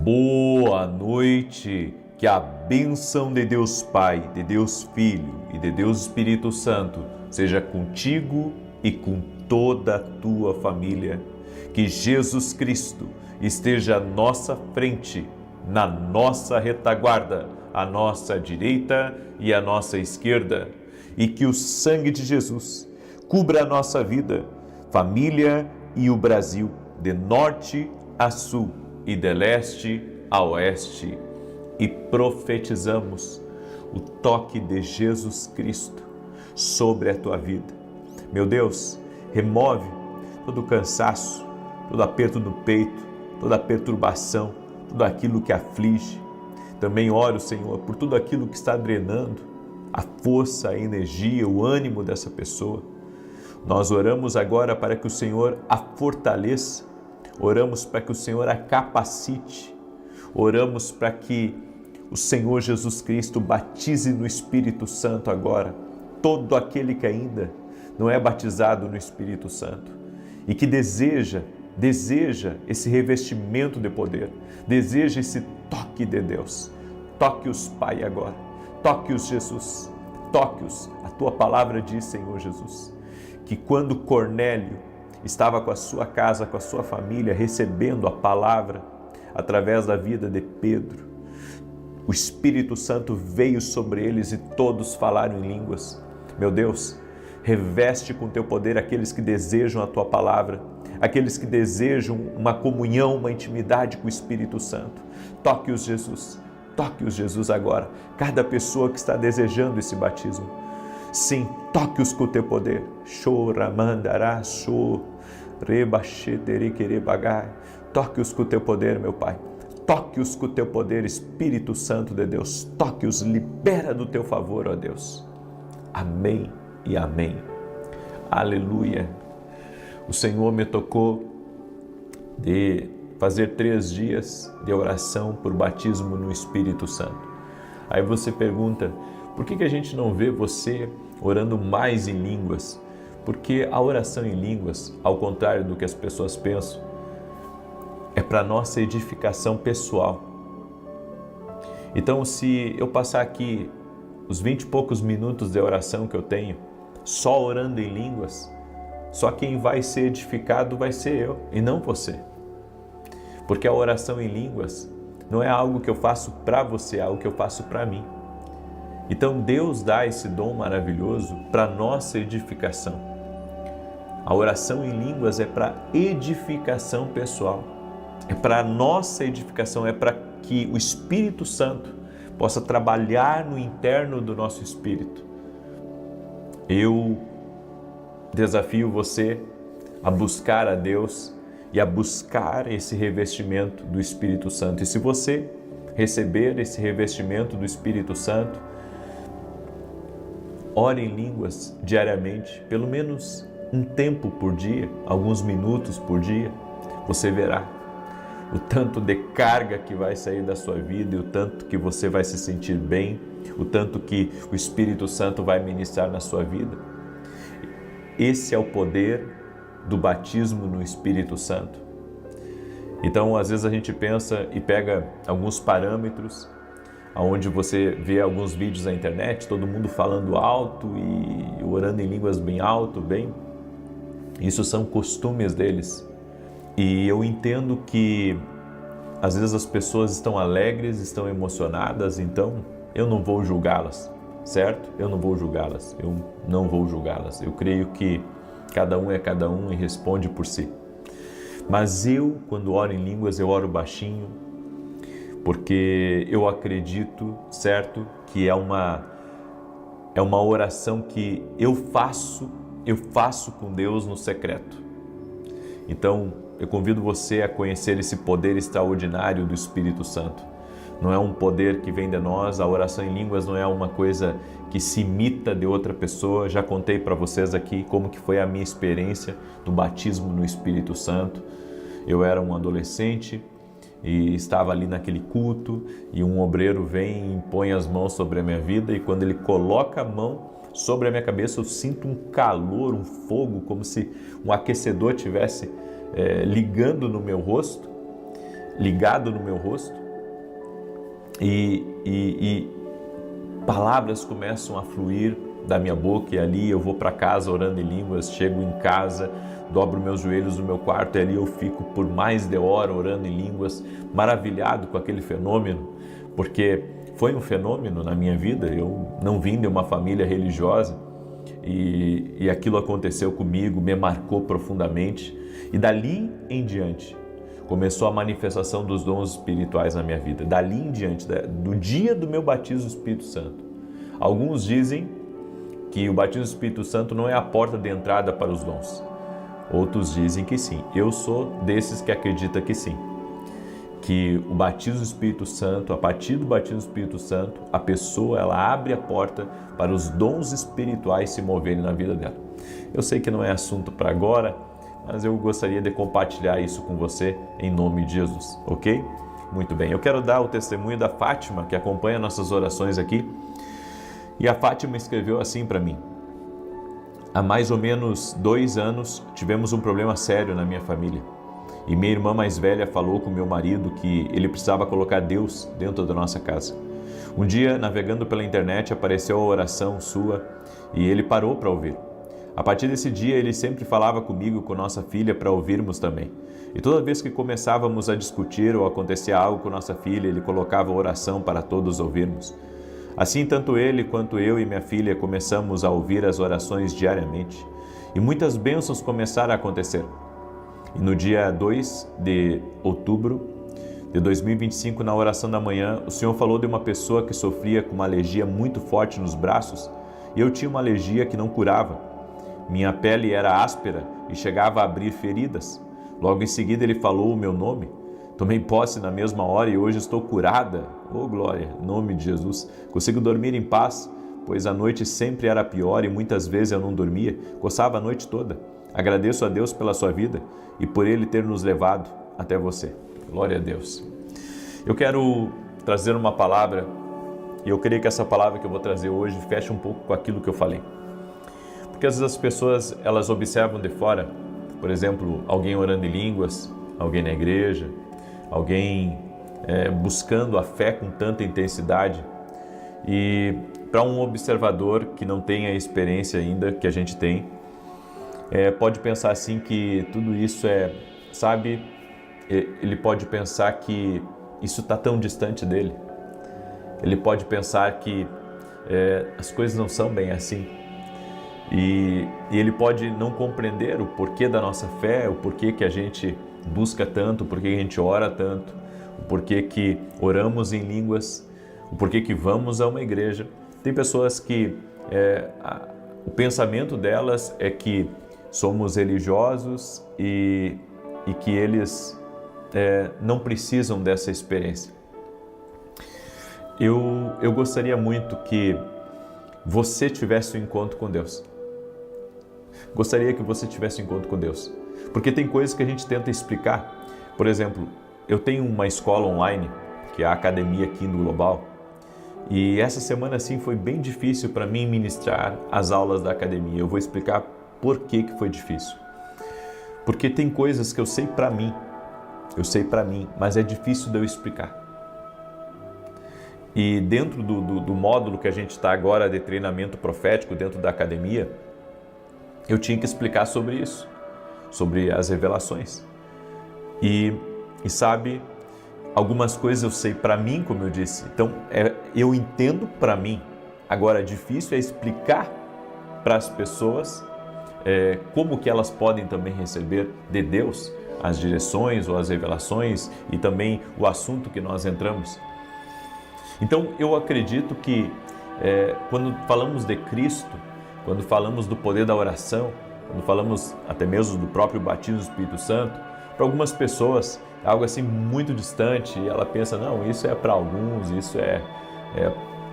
Boa noite, que a bênção de Deus Pai, de Deus Filho e de Deus Espírito Santo seja contigo e com toda a tua família. Que Jesus Cristo esteja à nossa frente, na nossa retaguarda, à nossa direita e à nossa esquerda. E que o sangue de Jesus cubra a nossa vida, família e o Brasil, de norte a sul e de leste a oeste, e profetizamos o toque de Jesus Cristo sobre a tua vida. Meu Deus, remove todo o cansaço, todo aperto no peito, toda a perturbação, tudo aquilo que aflige. Também oro, Senhor, por tudo aquilo que está drenando a força, a energia, o ânimo dessa pessoa. Nós oramos agora para que o Senhor a fortaleça. Oramos para que o Senhor a capacite, oramos para que o Senhor Jesus Cristo batize no Espírito Santo agora todo aquele que ainda não é batizado no Espírito Santo e que deseja esse revestimento de poder, deseja esse toque de Deus. Toque-os, Pai, agora, toque-os, Jesus, toque-os. A tua palavra diz, Senhor Jesus, que quando Cornélio estava com a sua casa, com a sua família, recebendo a palavra através da vida de Pedro, o Espírito Santo veio sobre eles e todos falaram em línguas. Meu Deus, reveste com teu poder aqueles que desejam a tua palavra, aqueles que desejam uma comunhão, uma intimidade com o Espírito Santo. Toque-os, Jesus agora, cada pessoa que está desejando esse batismo. Sim, toque-os com o teu poder. Toque-os com o teu poder, meu Pai. Toque-os com o teu poder, Espírito Santo de Deus. Toque-os, libera do teu favor, ó Deus. Amém e amém. Aleluia. O Senhor me tocou de fazer 3 dias de oração por batismo no Espírito Santo. Aí você pergunta, por que a gente não vê você orando mais em línguas? Porque a oração em línguas, ao contrário do que as pessoas pensam, é para nossa edificação pessoal. Então, se eu passar aqui os 20 e poucos minutos de oração que eu tenho, só orando em línguas, só quem vai ser edificado vai ser eu e não você. Porque a oração em línguas não é algo que eu faço para você, é algo que eu faço para mim. Então Deus dá esse dom maravilhoso para nossa edificação. A oração em línguas é para edificação pessoal, é para nossa edificação, é para que o Espírito Santo possa trabalhar no interno do nosso espírito. Eu desafio você a buscar a Deus e a buscar esse revestimento do Espírito Santo. E se você receber esse revestimento do Espírito Santo, ore em línguas diariamente, pelo menos um tempo por dia, alguns minutos por dia. Você verá o tanto de carga que vai sair da sua vida e o tanto que você vai se sentir bem, o tanto que o Espírito Santo vai ministrar na sua vida. Esse é o poder do batismo no Espírito Santo. Então, às vezes a gente pensa e pega alguns parâmetros, onde você vê alguns vídeos na internet, todo mundo falando alto e orando em línguas bem alto, bem. Isso são costumes deles. E eu entendo que às vezes as pessoas estão alegres, estão emocionadas, então eu não vou julgá-las, certo? Eu não vou julgá-las, Eu creio que cada um é cada um e responde por si. Mas eu, quando oro em línguas, eu oro baixinho, porque eu acredito, certo, que é uma oração que eu faço com Deus no secreto. Então, eu convido você a conhecer esse poder extraordinário do Espírito Santo. Não é um poder que vem de nós, a oração em línguas não é uma coisa que se imita de outra pessoa. Já contei para vocês aqui como que foi a minha experiência do batismo no Espírito Santo. Eu era um adolescente e estava ali naquele culto e um obreiro vem e impõe as mãos sobre a minha vida, e quando ele coloca a mão sobre a minha cabeça eu sinto um calor, um fogo, como se um aquecedor tivesse ligando no meu rosto, ligado no meu rosto e palavras começam a fluir da minha boca, e ali eu vou para casa orando em línguas, chego em casa, dobro meus joelhos no meu quarto e ali eu fico por mais de hora orando em línguas, maravilhado com aquele fenômeno, porque foi um fenômeno na minha vida. Eu não vim de uma família religiosa e aquilo aconteceu comigo, me marcou profundamente, e dali em diante começou a manifestação dos dons espirituais na minha vida. Dali em diante, do dia do meu batismo do Espírito Santo. Alguns dizem que o batismo do Espírito Santo não é a porta de entrada para os dons. Outros dizem que sim. Eu sou desses que acredita que sim. Que o batismo do Espírito Santo, a partir do batismo do Espírito Santo, a pessoa ela abre a porta para os dons espirituais se moverem na vida dela. Eu sei que não é assunto para agora, mas eu gostaria de compartilhar isso com você em nome de Jesus, ok? Muito bem, eu quero dar o testemunho da Fátima, que acompanha nossas orações aqui. E a Fátima escreveu assim para mim: há mais ou menos 2 anos tivemos um problema sério na minha família. E minha irmã mais velha falou com meu marido que ele precisava colocar Deus dentro da nossa casa. Um dia, navegando pela internet, apareceu a oração sua e ele parou para ouvir. A partir desse dia, ele sempre falava comigo e com nossa filha para ouvirmos também. E toda vez que começávamos a discutir ou acontecia algo com nossa filha, ele colocava oração para todos ouvirmos. Assim, tanto ele quanto eu e minha filha começamos a ouvir as orações diariamente. E muitas bênçãos começaram a acontecer. E no dia 2 de outubro de 2025, na oração da manhã, o Senhor falou de uma pessoa que sofria com uma alergia muito forte nos braços, e eu tinha uma alergia que não curava. Minha pele era áspera e chegava a abrir feridas. Logo em seguida ele falou o meu nome. Tomei posse na mesma hora e hoje estou curada. Oh glória, em nome de Jesus. Consigo dormir em paz, pois a noite sempre era pior e muitas vezes eu não dormia. Coçava a noite toda. Agradeço a Deus pela sua vida e por Ele ter nos levado até você. Glória a Deus. Eu quero trazer uma palavra e eu creio que essa palavra que eu vou trazer hoje fecha um pouco com aquilo que eu falei. Porque às vezes as pessoas, elas observam de fora, por exemplo, alguém orando em línguas, alguém na igreja, alguém buscando a fé com tanta intensidade, e para um observador que não tem a experiência ainda que a gente tem, pode pensar assim que tudo isso ele pode pensar que isso está tão distante dele. Ele pode pensar que as coisas não são bem assim. E ele pode não compreender o porquê da nossa fé, o porquê que a gente busca tanto, o porquê que a gente ora tanto, o porquê que oramos em línguas, o porquê que vamos a uma igreja. Tem pessoas que o pensamento delas é que somos religiosos e que eles não precisam dessa experiência. Eu gostaria muito que você tivesse um encontro com Deus. Gostaria que você tivesse um encontro com Deus. Porque tem coisas que a gente tenta explicar. Por exemplo, eu tenho uma escola online, que é a Academia Kindle Global. E essa semana, sim, foi bem difícil para mim ministrar as aulas da academia. Eu vou explicar por que foi difícil. Porque tem coisas que eu sei para mim, mas é difícil de eu explicar. E dentro do módulo que a gente está agora de treinamento profético dentro da academia, eu tinha que explicar sobre isso, sobre as revelações. E sabe, algumas coisas eu sei para mim, como eu disse, então eu entendo para mim. Agora, difícil é explicar para as pessoas como que elas podem também receber de Deus as direções ou as revelações e também o assunto que nós entramos. Então, eu acredito que quando falamos de Cristo, quando falamos do poder da oração, quando falamos até mesmo do próprio batismo do Espírito Santo, para algumas pessoas é algo assim muito distante e ela pensa, não, isso é para alguns, isso é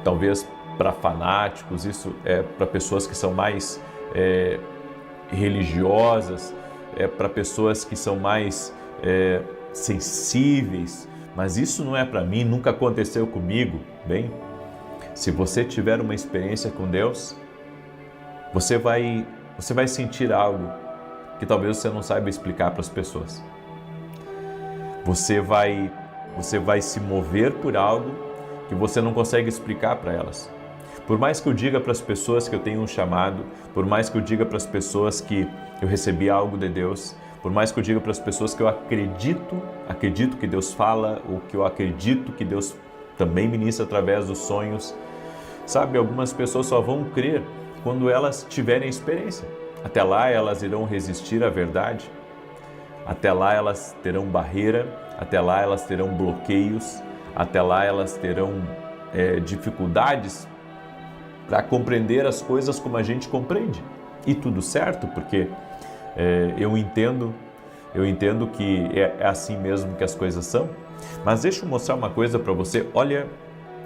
talvez para fanáticos, isso é para pessoas que são mais religiosas, para pessoas que são mais sensíveis, mas isso não é para mim, nunca aconteceu comigo. Bem, se você tiver uma experiência com Deus, você vai sentir algo que talvez você não saiba explicar para as pessoas. Você vai você vai se mover por algo que você não consegue explicar para elas. Por mais que eu diga para as pessoas que eu tenho um chamado, por mais que eu diga para as pessoas que eu recebi algo de Deus, por mais que eu diga para as pessoas que eu acredito que Deus fala, ou que eu acredito que Deus também ministra através dos sonhos, sabe, algumas pessoas só vão crer quando elas tiverem experiência. Até lá elas irão resistir à verdade, até lá elas terão barreira, até lá elas terão bloqueios, até lá elas terão dificuldades para compreender as coisas como a gente compreende. E tudo certo, porque eu entendo que é assim mesmo que as coisas são. Mas deixa eu mostrar uma coisa para você. Olha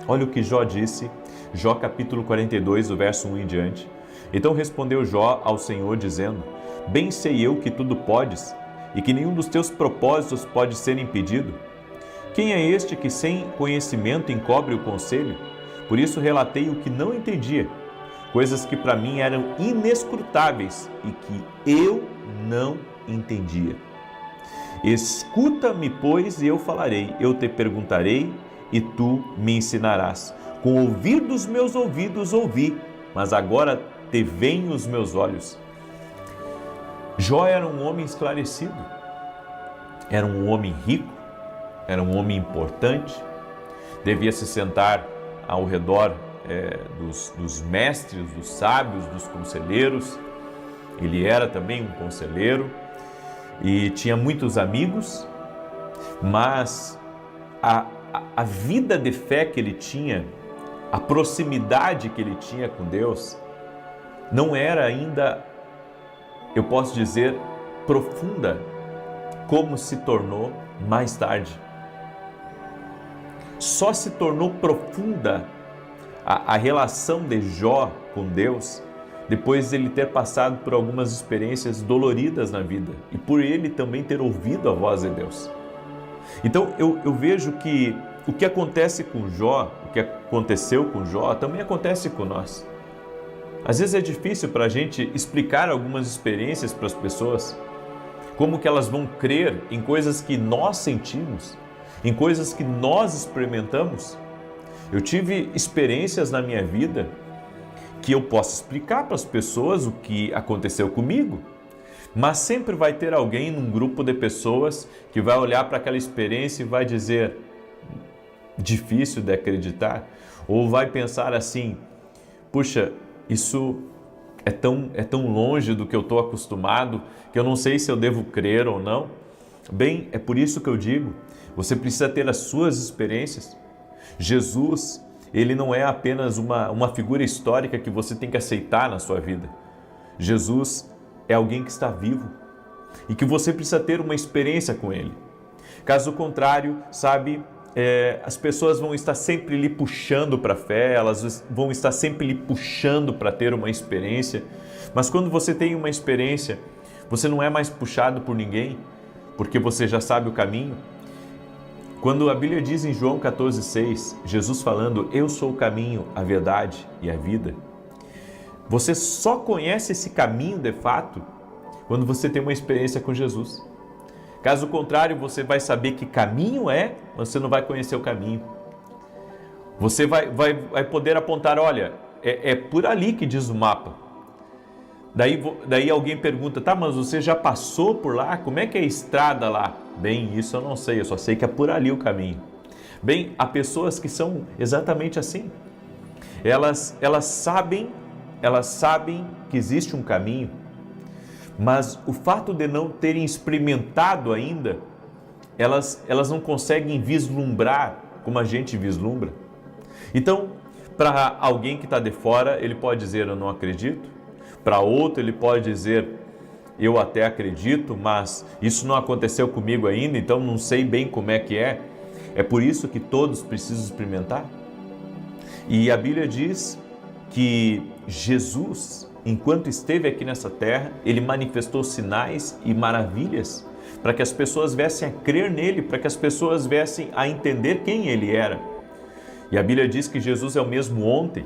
o que Jó disse, Jó capítulo 42, o verso 1 em diante. Então respondeu Jó ao Senhor dizendo: bem sei eu que tudo podes, e que nenhum dos teus propósitos pode ser impedido. Quem é este que sem conhecimento encobre o conselho? Por isso relatei o que não entendia, coisas que para mim eram inescrutáveis e que eu não entendia. Escuta-me, pois, e eu falarei, eu te perguntarei e tu me ensinarás. Com o ouvir dos meus ouvidos ouvi, mas agora te veem os meus olhos. Jó era um homem esclarecido, era um homem rico, era um homem importante, devia se sentar ao redor dos mestres, dos sábios, dos conselheiros. Ele era também um conselheiro e tinha muitos amigos, mas a vida de fé que ele tinha, a proximidade que ele tinha com Deus, não era ainda, eu posso dizer, profunda, como se tornou mais tarde. Só se tornou profunda a relação de Jó com Deus depois de ele ter passado por algumas experiências doloridas na vida e por ele também ter ouvido a voz de Deus. Então eu vejo que o que acontece com Jó, o que aconteceu com Jó, também acontece com nós. Às vezes é difícil para a gente explicar algumas experiências para as pessoas, como que elas vão crer em coisas que nós sentimos, em coisas que nós experimentamos. Eu tive experiências na minha vida que eu posso explicar para as pessoas o que aconteceu comigo, mas sempre vai ter alguém num grupo de pessoas que vai olhar para aquela experiência e vai dizer: difícil de acreditar, ou vai pensar assim: puxa, isso é tão longe do que eu estou acostumado que eu não sei se eu devo crer ou não. Bem, é por isso que eu digo, você precisa ter as suas experiências. Jesus, ele não é apenas uma figura histórica que você tem que aceitar na sua vida. Jesus é alguém que está vivo e que você precisa ter uma experiência com ele. Caso contrário, sabe, as pessoas vão estar sempre lhe puxando para a fé, elas vão estar sempre lhe puxando para ter uma experiência. Mas quando você tem uma experiência, você não é mais puxado por ninguém, porque você já sabe o caminho. Quando a Bíblia diz em João 14,6, Jesus falando: eu sou o caminho, a verdade e a vida, você só conhece esse caminho de fato quando você tem uma experiência com Jesus. Caso contrário, você vai saber que caminho é, mas você não vai conhecer o caminho. Você vai poder apontar: olha, é por ali que diz o mapa. Daí alguém pergunta: tá, mas você já passou por lá? Como é que é a estrada lá? Bem, isso eu não sei, eu só sei que é por ali o caminho. Bem, há pessoas que são exatamente assim. Elas sabem que existe um caminho, mas o fato de não terem experimentado ainda, elas não conseguem vislumbrar como a gente vislumbra. Então, para alguém que está de fora, ele pode dizer: eu não acredito. Para outro, ele pode dizer: eu até acredito, mas isso não aconteceu comigo ainda, então não sei bem como é que é. É por isso que todos precisam experimentar. E a Bíblia diz que Jesus, enquanto esteve aqui nessa terra, ele manifestou sinais e maravilhas para que as pessoas viessem a crer nele, para que as pessoas viessem a entender quem ele era. E a Bíblia diz que Jesus é o mesmo ontem,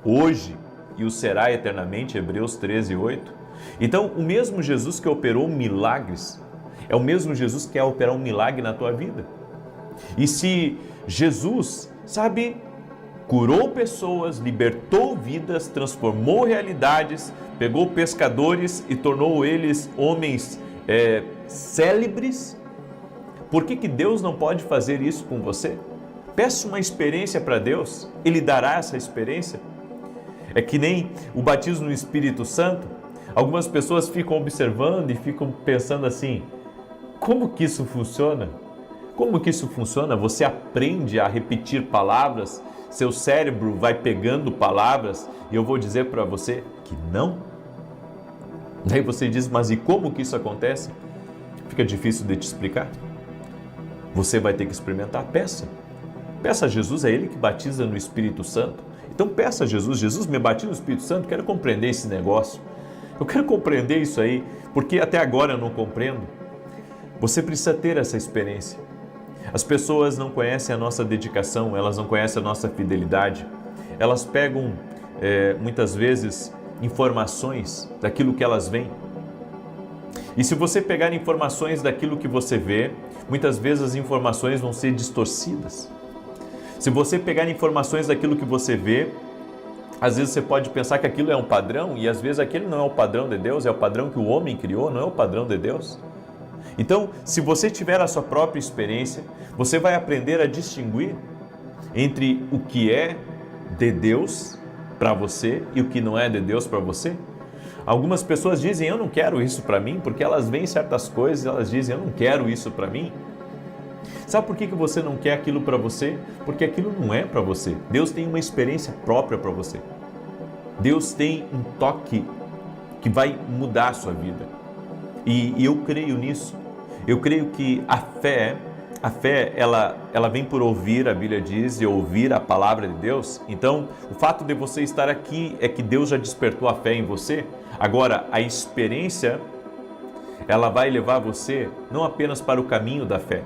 hoje e o será eternamente, Hebreus 13:8. Então, o mesmo Jesus que operou milagres é o mesmo Jesus que quer operar um milagre na tua vida. E se Jesus, sabe, curou pessoas, libertou vidas, transformou realidades, pegou pescadores e tornou eles homens célebres, por que Deus não pode fazer isso com você? Peça uma experiência para Deus, Ele dará essa experiência. É que nem o batismo no Espírito Santo. Algumas pessoas ficam observando e ficam pensando assim, como que isso funciona? Como que isso funciona? Você aprende a repetir palavras, seu cérebro vai pegando palavras e eu vou dizer para você que não. Daí você diz, mas e como que isso acontece? Fica difícil de te explicar. Você vai ter que experimentar, peça. Peça a Jesus, é Ele que batiza no Espírito Santo. Então peça a Jesus, Jesus me batiza no Espírito Santo, quero compreender esse negócio. Eu quero compreender isso aí, porque até agora eu não compreendo. Você precisa ter essa experiência. As pessoas não conhecem a nossa dedicação, elas não conhecem a nossa fidelidade. Elas pegam, muitas vezes, informações daquilo que elas veem. E se você pegar informações daquilo que você vê, muitas vezes as informações vão ser distorcidas. Se você pegar informações daquilo que você vê, às vezes você pode pensar que aquilo é um padrão e às vezes aquele não é o padrão de Deus, é o padrão que o homem criou, não é o padrão de Deus. Então, se você tiver a sua própria experiência, você vai aprender a distinguir entre o que é de Deus para você e o que não é de Deus para você. Algumas pessoas dizem, eu não quero isso para mim, porque elas veem certas coisas e elas dizem, eu não quero isso para mim. Sabe por que você não quer aquilo para você? Porque aquilo não é para você. Deus tem uma experiência própria para você. Deus tem um toque que vai mudar a sua vida. E eu creio nisso. Eu creio que a fé ela vem por ouvir, a Bíblia diz, e ouvir a palavra de Deus. Então, o fato de você estar aqui é que Deus já despertou a fé em você. Agora, a experiência, ela vai levar você não apenas para o caminho da fé,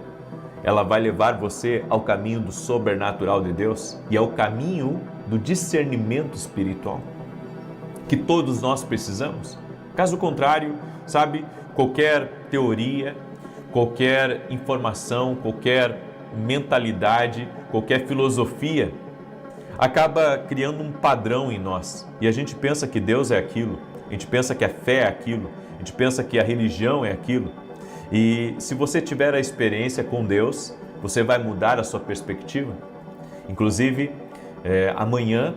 ela vai levar você ao caminho do sobrenatural de Deus e ao caminho do discernimento espiritual, que todos nós precisamos. Caso contrário, sabe, qualquer teoria, qualquer informação, qualquer mentalidade, qualquer filosofia, acaba criando um padrão em nós. E a gente pensa que Deus é aquilo, a gente pensa que a fé é aquilo, a gente pensa que a religião é aquilo. E se você tiver a experiência com Deus, você vai mudar a sua perspectiva. Inclusive, amanhã,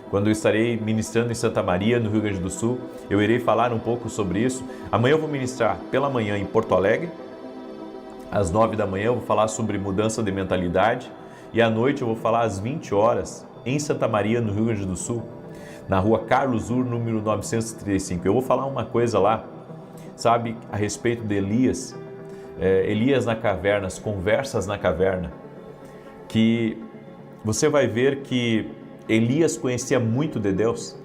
quando eu estarei ministrando em Santa Maria, no Rio Grande do Sul, eu irei falar um pouco sobre isso. Amanhã eu vou ministrar pela manhã em Porto Alegre, às 9 da manhã eu vou falar sobre mudança de mentalidade e à noite eu vou falar às 20 horas em Santa Maria, no Rio Grande do Sul, na rua Carlos Ur, número 935. Eu vou falar uma coisa lá, sabe, a respeito de Elias, Elias na caverna, as conversas na caverna, que você vai ver que Elias conhecia muito de Deus,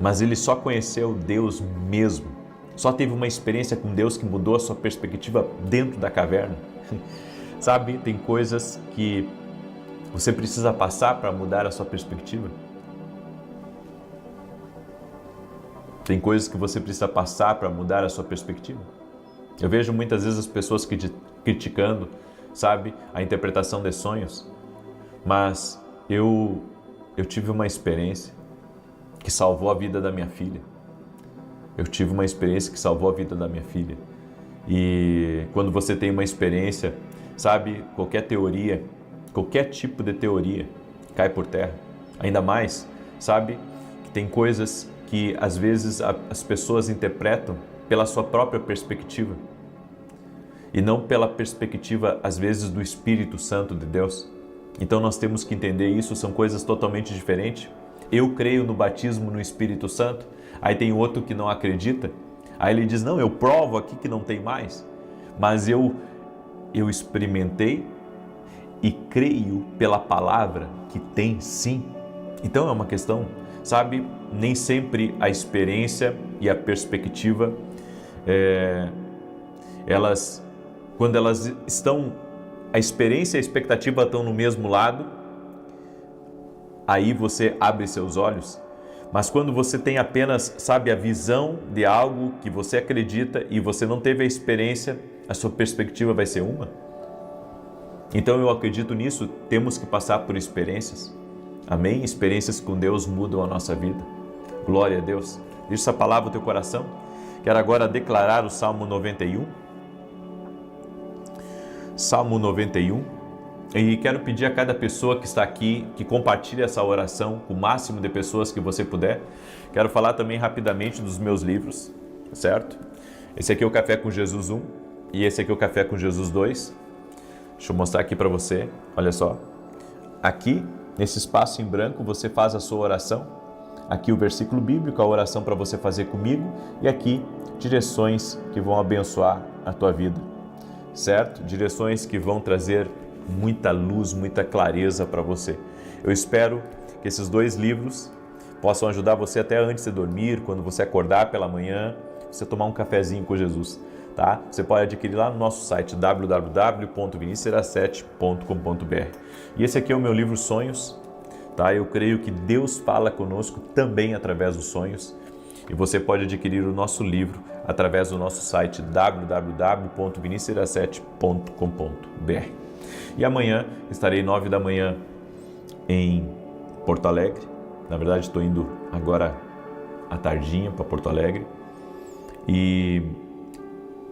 mas ele só conheceu Deus mesmo, só teve uma experiência com Deus que mudou a sua perspectiva dentro da caverna. Sabe, tem coisas que você precisa passar para mudar a sua perspectiva. Tem coisas que você precisa passar para mudar a sua perspectiva. Eu vejo muitas vezes as pessoas criticando, sabe, a interpretação de sonhos, mas eu tive uma experiência que salvou a vida da minha filha. Eu tive uma experiência que salvou a vida da minha filha. E quando você tem uma experiência, sabe, qualquer teoria, qualquer tipo de teoria cai por terra. Ainda mais, sabe, que tem coisas que às vezes as pessoas interpretam pela sua própria perspectiva e não pela perspectiva, às vezes, do Espírito Santo de Deus. Então nós temos que entender isso, são coisas totalmente diferentes. Eu creio no batismo no Espírito Santo, aí tem outro que não acredita, aí ele diz, não, eu provo aqui que não tem mais, mas eu experimentei e creio pela palavra que tem sim. Então é uma questão, sabe, nem sempre a experiência e a perspectiva, quando elas estão, a experiência e a expectativa estão no mesmo lado, aí você abre seus olhos. Mas quando você tem apenas, sabe, a visão de algo que você acredita e você não teve a experiência, a sua perspectiva vai ser uma. Então eu acredito nisso, temos que passar por experiências. Amém? Experiências com Deus mudam a nossa vida. Glória a Deus. Deixa essa palavra no teu coração. Quero agora declarar o Salmo 91. Salmo 91. E quero pedir a cada pessoa que está aqui que compartilhe essa oração com o máximo de pessoas que você puder. Quero falar também rapidamente dos meus livros, certo? Esse aqui é o Café com Jesus 1 e esse aqui é o Café com Jesus 2. Deixa eu mostrar aqui para você. Olha só. Aqui, nesse espaço em branco, você faz a sua oração. Aqui o versículo bíblico, a oração para você fazer comigo. E aqui, direções que vão abençoar a tua vida, certo? Direções que vão trazer muita luz, muita clareza para você. Eu espero que esses dois livros possam ajudar você até antes de dormir, quando você acordar pela manhã, você tomar um cafezinho com Jesus, tá? Você pode adquirir lá no nosso site www.vinicius07.com.br. E esse aqui é o meu livro Sonhos, tá? Eu creio que Deus fala conosco também através dos sonhos. E você pode adquirir o nosso livro através do nosso site www.vinicius07.com.br. E amanhã estarei 9 da manhã em Porto Alegre. Na verdade, estou indo agora à tardinha para Porto Alegre. E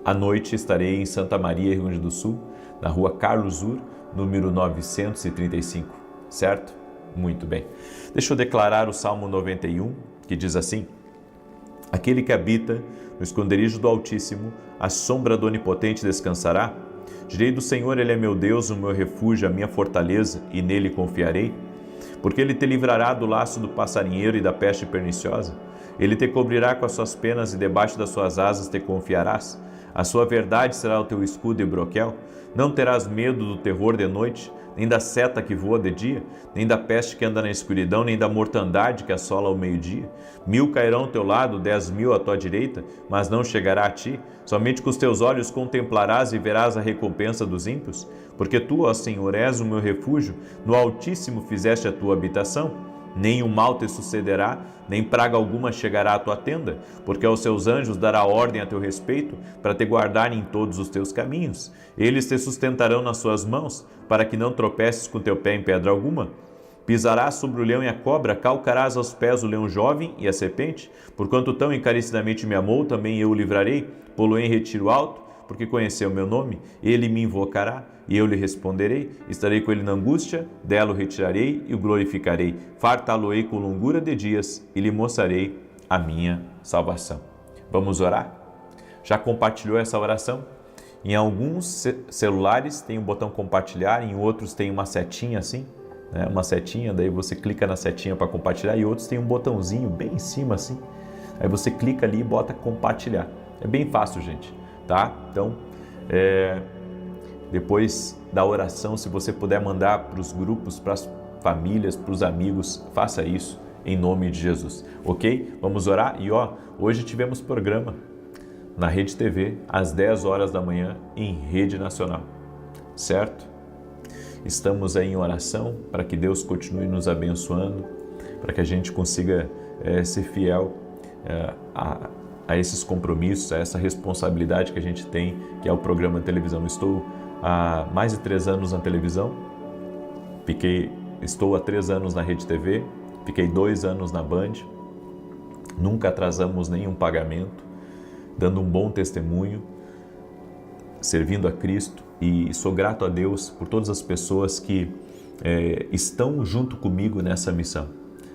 à noite estarei em Santa Maria, Rio Grande do Sul, na rua Carlos Ur, número 935. Certo? Muito bem. Deixa eu declarar o Salmo 91, que diz assim: Aquele que habita no esconderijo do Altíssimo, à sombra do Onipotente descansará. Direi do Senhor, Ele é meu Deus, o meu refúgio, a minha fortaleza, e nele confiarei. Porque Ele te livrará do laço do passarinheiro e da peste perniciosa. Ele te cobrirá com as suas penas e debaixo das suas asas te confiarás. A sua verdade será o teu escudo e broquel. Não terás medo do terror de noite, nem da seta que voa de dia, nem da peste que anda na escuridão, nem da mortandade que assola ao meio-dia. 1000 cairão ao teu lado, 10.000 à tua direita, mas não chegará a ti. Somente com os teus olhos contemplarás e verás a recompensa dos ímpios. Porque tu, ó Senhor, és o meu refúgio, no Altíssimo fizeste a tua habitação. Nem o mal te sucederá, nem praga alguma chegará à tua tenda, porque aos seus anjos dará ordem a teu respeito, para te guardarem em todos os teus caminhos. Eles te sustentarão nas suas mãos, para que não tropeces com teu pé em pedra alguma. Pisarás sobre o leão e a cobra, calcarás aos pés o leão jovem e a serpente. Porquanto tão encarecidamente me amou, também eu o livrarei, pô-lo em retiro alto, porque conheceu o meu nome. Ele me invocará, e eu lhe responderei. Estarei com ele na angústia, dela o retirarei e o glorificarei. Fartá-lo-ei com longura de dias e lhe mostrarei a minha salvação. Vamos orar? Já compartilhou essa oração? Em alguns celulares tem um botão compartilhar, em outros tem uma setinha assim, né? Uma setinha, daí você clica na setinha para compartilhar, e outros tem um botãozinho bem em cima assim. Aí você clica ali e bota compartilhar. É bem fácil, gente, tá? Então, depois da oração, se você puder mandar para os grupos, para as famílias, para os amigos, faça isso em nome de Jesus, ok? Vamos orar? E hoje tivemos programa na Rede TV às 10 horas da manhã em Rede Nacional, certo? Estamos aí em oração para que Deus continue nos abençoando, para que a gente consiga ser fiel a esses compromissos, a essa responsabilidade que a gente tem, que é o programa de televisão. Estou há mais de 3 anos na televisão, estou há 3 anos na Rede TV, fiquei 2 anos na Band, nunca atrasamos nenhum pagamento, dando um bom testemunho, servindo a Cristo, e sou grato a Deus por todas as pessoas que estão junto comigo nessa missão,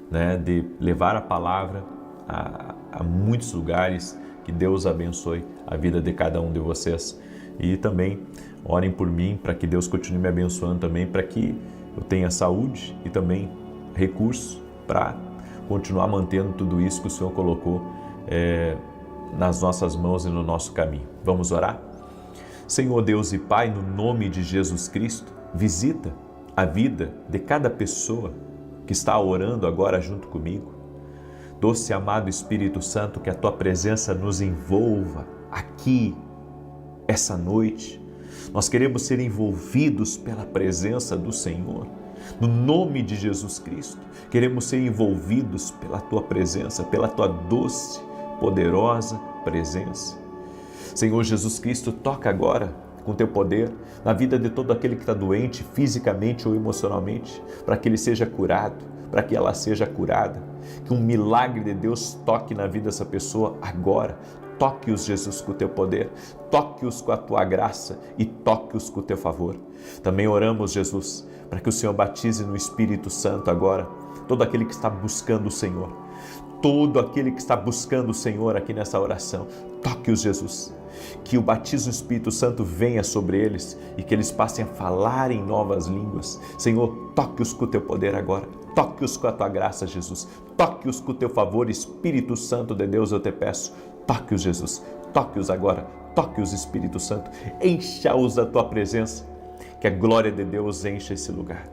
né, de levar a palavra a muitos lugares. Que Deus abençoe a vida de cada um de vocês. E também orem por mim para que Deus continue me abençoando também, para que eu tenha saúde e também recursos para continuar mantendo tudo isso que o Senhor colocou nas nossas mãos e no nosso caminho. Vamos orar? Senhor Deus e Pai, no nome de Jesus Cristo, visita a vida de cada pessoa que está orando agora junto comigo. Doce e amado Espírito Santo, que a Tua presença nos envolva aqui, essa noite. Nós queremos ser envolvidos pela presença do Senhor. No nome de Jesus Cristo, queremos ser envolvidos pela Tua presença, pela Tua doce, poderosa presença. Senhor Jesus Cristo, toca agora com teu poder, na vida de todo aquele que está doente, fisicamente ou emocionalmente, para que ele seja curado, para que ela seja curada. Que um milagre de Deus toque na vida dessa pessoa agora. Toque-os, Jesus, com o teu poder, toque-os com a tua graça e toque-os com o teu favor. Também oramos, Jesus, para que o Senhor batize no Espírito Santo agora todo aquele que está buscando o Senhor. Todo aquele que está buscando o Senhor aqui nessa oração, toque-os, Jesus. Que o batismo do Espírito Santo venha sobre eles e que eles passem a falar em novas línguas. Senhor, toque-os com o teu poder agora. Toque-os com a tua graça, Jesus. Toque-os com o teu favor, Espírito Santo de Deus, eu te peço. Toque-os, Jesus. Toque-os agora. Toque-os, Espírito Santo. Encha-os da tua presença. Que a glória de Deus encha esse lugar.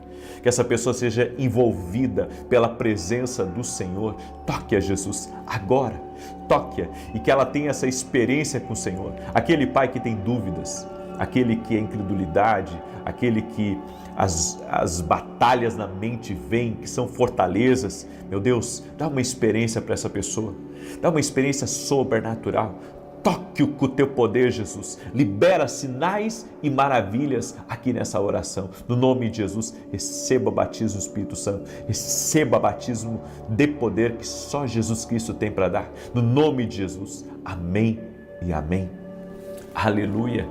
Que essa pessoa seja envolvida pela presença do Senhor. Toque-a, Jesus, agora. Toque-a e que ela tenha essa experiência com o Senhor. Aquele pai que tem dúvidas, aquele que é incredulidade, aquele que as batalhas na mente vêm, que são fortalezas. Meu Deus, dá uma experiência para essa pessoa. Dá uma experiência sobrenatural. Toque-o com o teu poder, Jesus. Libera sinais e maravilhas aqui nessa oração. No nome de Jesus, receba batismo do Espírito Santo. Receba batismo de poder que só Jesus Cristo tem para dar. No nome de Jesus. Amém e amém. Aleluia.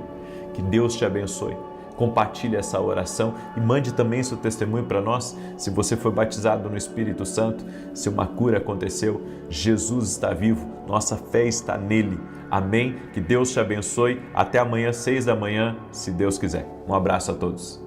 Que Deus te abençoe. Compartilhe essa oração e mande também seu testemunho para nós. Se você foi batizado no Espírito Santo, se uma cura aconteceu, Jesus está vivo, nossa fé está nele. Amém? Que Deus te abençoe. Até amanhã, 6 da manhã, se Deus quiser. Um abraço a todos.